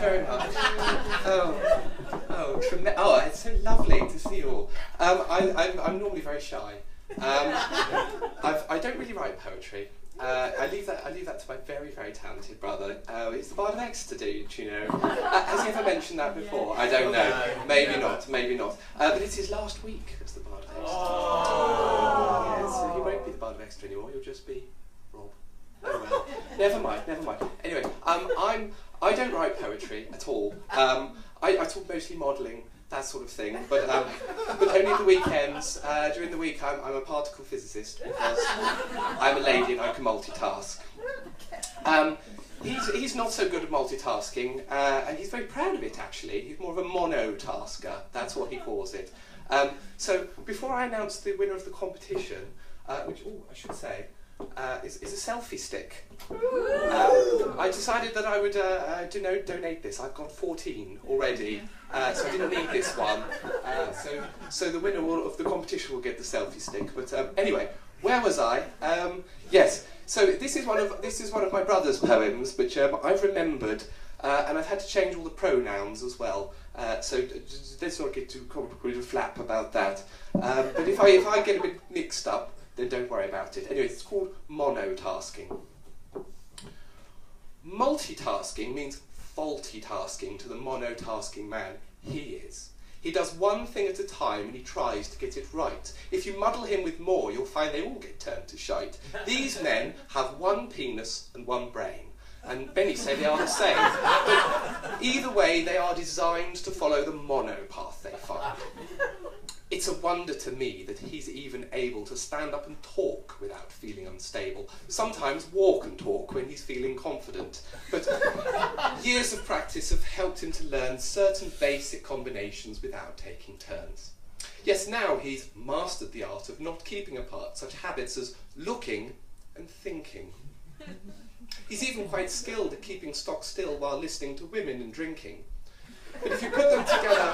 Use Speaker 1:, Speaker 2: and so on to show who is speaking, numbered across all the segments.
Speaker 1: very much. Oh, it's so lovely to see you all. I'm normally very shy. I don't really write poetry. I leave that to my very, very talented brother. He's the Bard of Exeter, do you know? Has he ever mentioned that before? I don't know. Maybe not. But it's his last week as the Bard of Exeter. Oh. Yeah, so he won't be the Bard of Exeter anymore. He'll just be Rob. Oh well. Never mind. Anyway, I don't write poetry at all. I talk mostly modelling, that sort of thing, but only the weekends. During the week, I'm a particle physicist because I'm a lady and I can multitask. He's not so good at multitasking, and he's very proud of it, actually. He's more of a monotasker, that's what he calls it. So before I announce the winner of the competition, which, I should say, is a selfie stick. I decided that I would donate this. I've got 14 already, so I didn't need this one. So the winner of the competition will get the selfie stick. But anyway, where was I? Yes. So this is one of my brother's poems, which I've remembered, and I've had to change all the pronouns as well. So let's not get too complicated or flap about that. But if I get a bit mixed up, then don't worry about it. Anyway, it's called monotasking. Multitasking means faulty tasking to the monotasking man. He is. He does one thing at a time and he tries to get it right. If you muddle him with more, you'll find they all get turned to shite. These men have one penis and one brain. And many say they are the same. But either way, they are designed to follow the mono path they follow. It's a wonder to me that he's even able to stand up and talk without feeling unstable. Sometimes walk and talk when he's feeling confident. But years of practice have helped him to learn certain basic combinations without taking turns. Yes, now he's mastered the art of not keeping apart such habits as looking and thinking. He's even quite skilled at keeping stock still while listening to women and drinking. But if you put them together,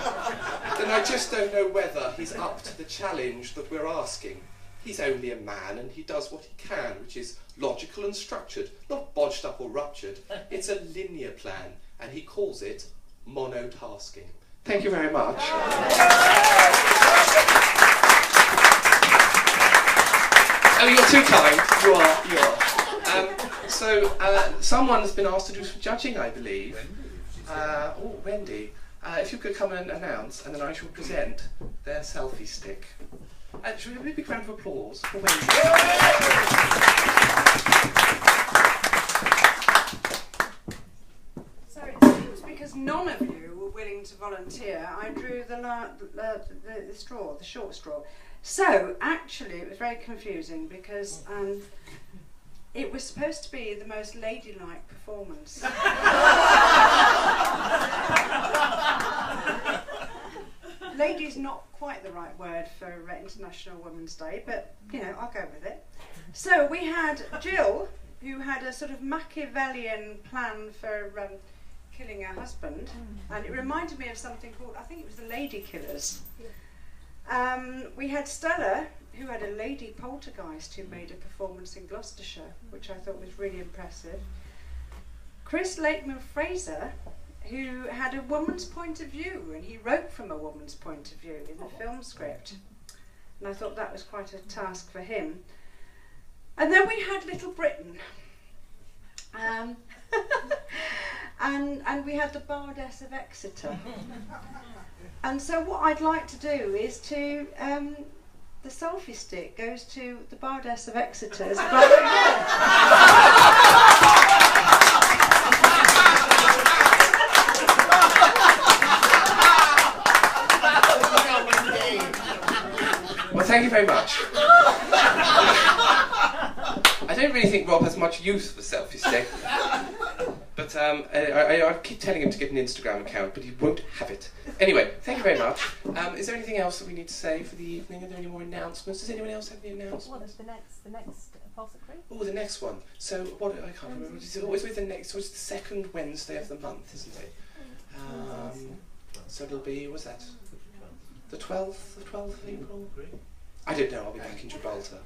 Speaker 1: then I just don't know whether he's up to the challenge that we're asking. He's only a man and he does what he can, which is logical and structured, not bodged up or ruptured. It's a linear plan, and he calls it monotasking. Thank you very much. Oh, you're too kind. You are. So, someone has been asked to do some judging, I believe. Wendy, if you could come and announce, and then I shall present their selfie stick. Should we have a big round of applause for Wendy?
Speaker 2: So it was because none of you were willing to volunteer. I drew the straw, the short straw. So actually, it was very confusing because it was supposed to be the most ladylike performance. Lady's not quite the right word for International Women's Day, but, you know, I'll go with it. So we had Jill, who had a sort of Machiavellian plan for killing her husband, and it reminded me of something called, I think it was the Lady Killers. We had Stella, who had a lady poltergeist who made a performance in Gloucestershire, which I thought was really impressive. Chris Lakeman-Fraser, who had a woman's point of view, and he wrote from a woman's point of view in the film script. And I thought that was quite a task for him. And then we had Little Britain. And we had the Bardess of Exeter. And so what I'd like to do is to... the selfie stick goes to the Bardess of Exeter's brother-in-law.
Speaker 1: Well, thank you very much. I don't really think Rob has much use for the selfie stick. But I keep telling him to get an Instagram account, but he won't have it. Anyway, thank you very much. Is there anything else that we need to say for the evening? Are there any more announcements? Does anyone else have any announcements?
Speaker 3: What is the next Apothecary?
Speaker 1: Oh, the next one. So, what, I can't remember. It's always with the next, so it's the second Wednesday of the month, isn't it? So it'll be, what's that? The 12th of April? I don't know, I'll be back in Gibraltar.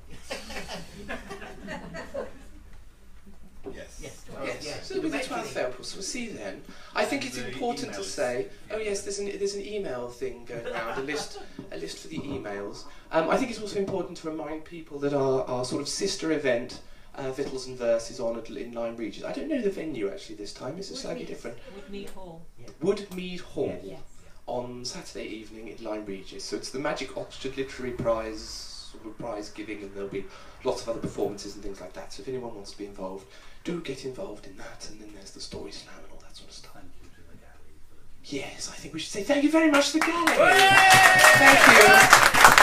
Speaker 4: Yes.
Speaker 1: Yes. So be the 12th of April, so we'll see you then. I think it's important to say, oh yes, there's an email thing going around, a list for the emails. I think it's also important to remind people that our sort of sister event, Victuals and Verse, is on in Lyme Regis. I don't know the venue actually this time, is it slightly different?
Speaker 3: Woodmead Hall.
Speaker 1: Yeah. Woodmead Hall.
Speaker 3: Yes.
Speaker 1: On Saturday evening in Lyme Regis. So it's the Magic Oxford Literary Prize, sort of prize giving, and there'll be lots of other performances and things like that. So if anyone wants to be involved, do get involved in that. And then there's the story slam and all that sort of stuff.
Speaker 4: Thank you to the gallery for looking.
Speaker 1: Yes, I think we should say thank you very much to the gallery. Thank you.